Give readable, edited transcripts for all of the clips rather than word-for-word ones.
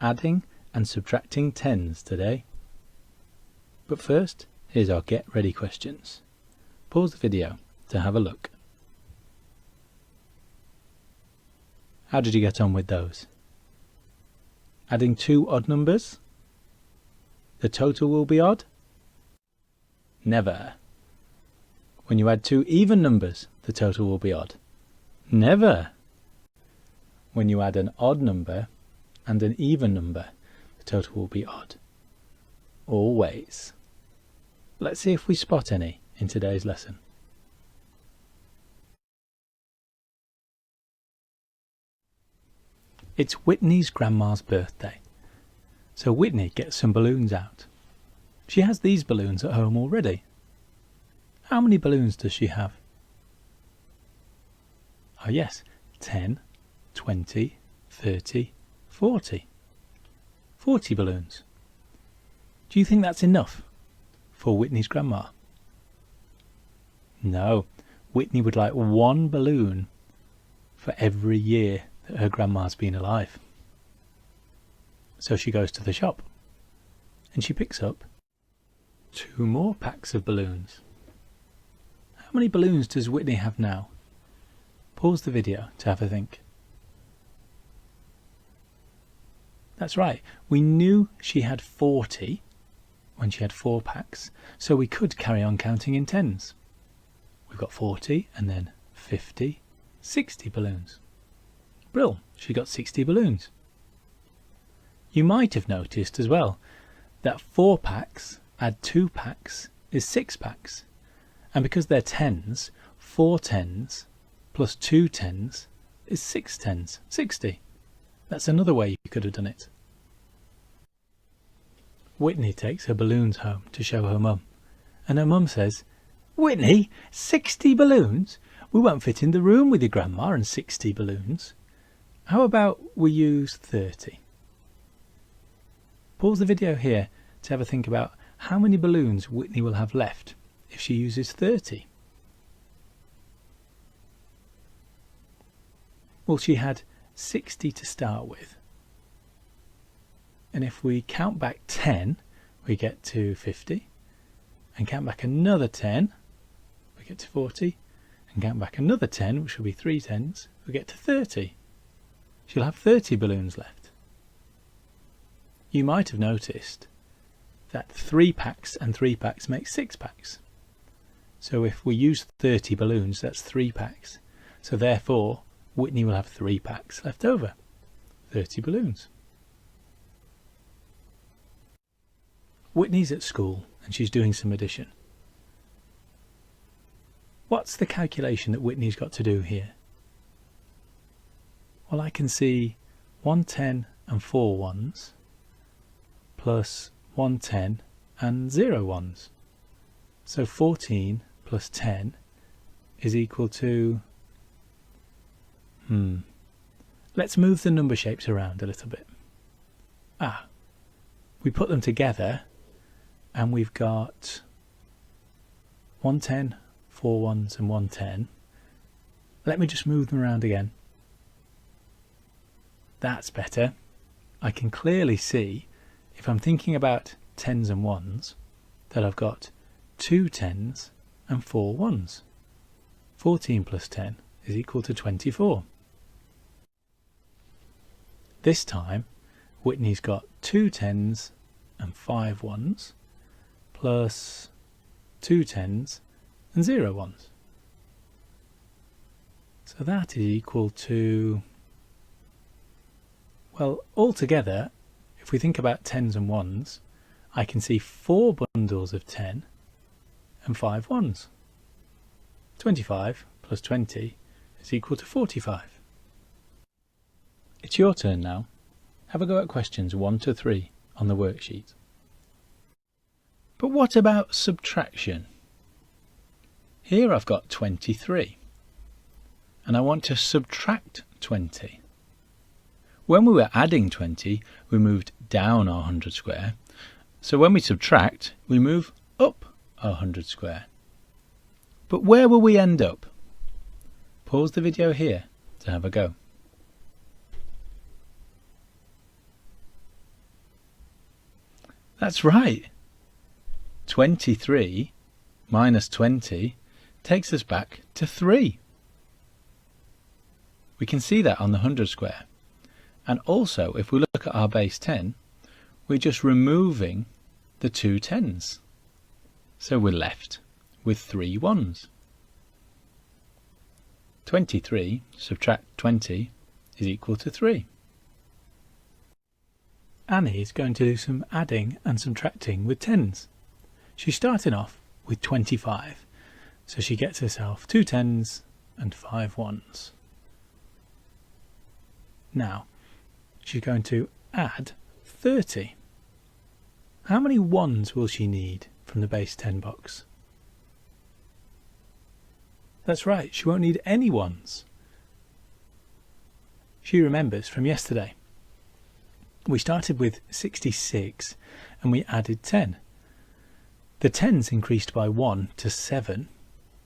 adding and subtracting tens today. But first, here's our get ready questions. Pause the video to have a look. How did you get on with those? Adding two odd numbers? The total will be odd? Never. When you add two even numbers, the total will be odd? Never. When you add an odd number and an even number, the total will be odd? Always. Let's see if we spot any in today's lesson. It's Whitney's grandma's birthday, so Whitney gets some balloons out. She has these balloons at home already. How many balloons does she have? Oh yes, 10, 20, 30, 40. 40 balloons. Do you think that's enough for Whitney's grandma? No, Whitney would like one balloon for every year that her grandma's been alive. So she goes to the shop and she picks up 2 more packs of balloons. How many balloons does Whitney have now? Pause the video to have a think. That's right, we knew she had 40 when she had 4 packs, so we could carry on counting in tens. We've got 40 and then 50, 60 balloons. Brill, she got 60 balloons. You might have noticed as well that 4 packs add 2 packs is 6 packs. And because they're tens, 4 tens plus 2 tens is 6 tens, 60. That's another way you could have done it. Whitney takes her balloons home to show her mum, and her mum says, "Whitney, 60 balloons? We won't fit in the room with your grandma and 60 balloons. How about we use 30? Pause the video here to have a think about how many balloons Whitney will have left if she uses 30. Well, she had 60 to start with. And if we count back 10, we get to 50. And count back another 10, we get to 40. And count back another 10, which will be 3 tens, we get to 30. She'll have 30 balloons left. You might have noticed that 3 packs and 3 packs make 6 packs. So if we use 30 balloons, that's 3 packs. So therefore, Whitney will have 3 packs left over. 30 balloons. Whitney's at school and she's doing some addition. What's the calculation that Whitney's got to do here? Well, I can see 1 10 and 4 ones plus 1 10 and 0 ones. So 14 plus 10 is equal to... Let's move the number shapes around a little bit. We put them together and we've got 1 10, 4 ones and 1 10. Let me just move them around again. That's better. I can clearly see, if I'm thinking about tens and ones, that I've got 2 tens and 4 ones. 14 plus 10 is equal to 24. This time, Whitney's got 2 tens and 5 ones, plus 2 tens and 0 ones. So that is equal to... Well, altogether, if we think about tens and ones, I can see 4 bundles of 10 and 5 ones. 25 plus 20 is equal to 45. It's your turn now. Have a go at questions 1 to 3 on the worksheet. But what about subtraction? Here I've got 23 and I want to subtract 20. When we were adding 20, we moved down our 100 square. So when we subtract, we move up our 100 square. But where will we end up? Pause the video here to have a go. That's right. 23 minus 20 takes us back to 3. We can see that on the 100 square. And also, if we look at our base 10, we're just removing the 2 tens. So we're left with 3 ones. 23 subtract 20 is equal to 3. Annie is going to do some adding and subtracting with tens. She's starting off with 25, so she gets herself 2 tens and 5 ones. Now, she's going to add 30. How many ones will she need from the base 10 box? That's right, she won't need any ones. She remembers from yesterday. We started with 66 and we added 10. The tens increased by 1 to 7,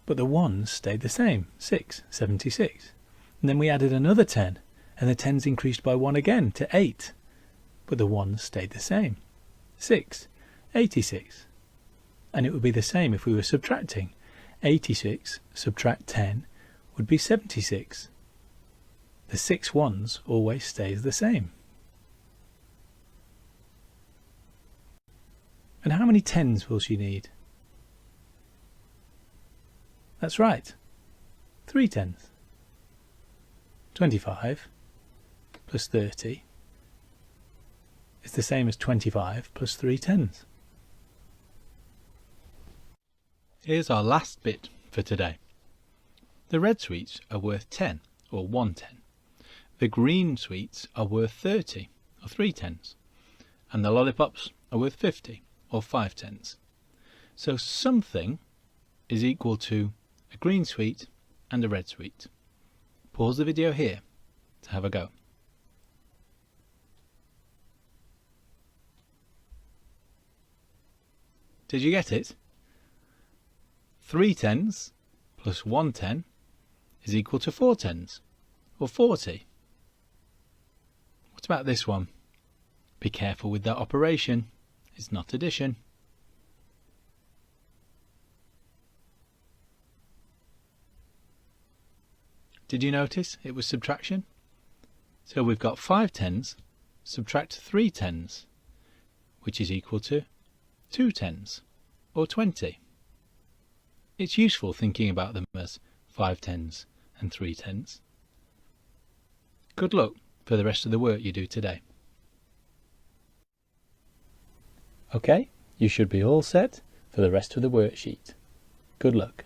but the ones stayed the same, 6, 76. And then we added another 10, and the tens increased by 1 again to 8, but the ones stayed the same, 6, 86. And it would be the same if we were subtracting. 86 subtract 10 would be 76. The 6 ones always stays the same. And how many tens will she need? That's right, 3 tens. 25 plus 30 is the same as 25 plus 3 tens. Here's our last bit for today. The red sweets are worth 10 or 1 ten. The green sweets are worth 30 or 3 tens. And the lollipops are worth 50 or 5 tens. So something is equal to a green sweet and a red sweet. Pause the video here to have a go. Did you get it? 3 tens plus 1 ten is equal to 4 tens, or 40. What about this one? Be careful with that operation. It's not addition. Did you notice it was subtraction? So we've got 5 tens subtract 3 tens, which is equal to 2 tens, or 20. It's useful thinking about them as 5 tens and 3 tens. Good luck for the rest of the work you do today. Okay, you should be all set for the rest of the worksheet. Good luck.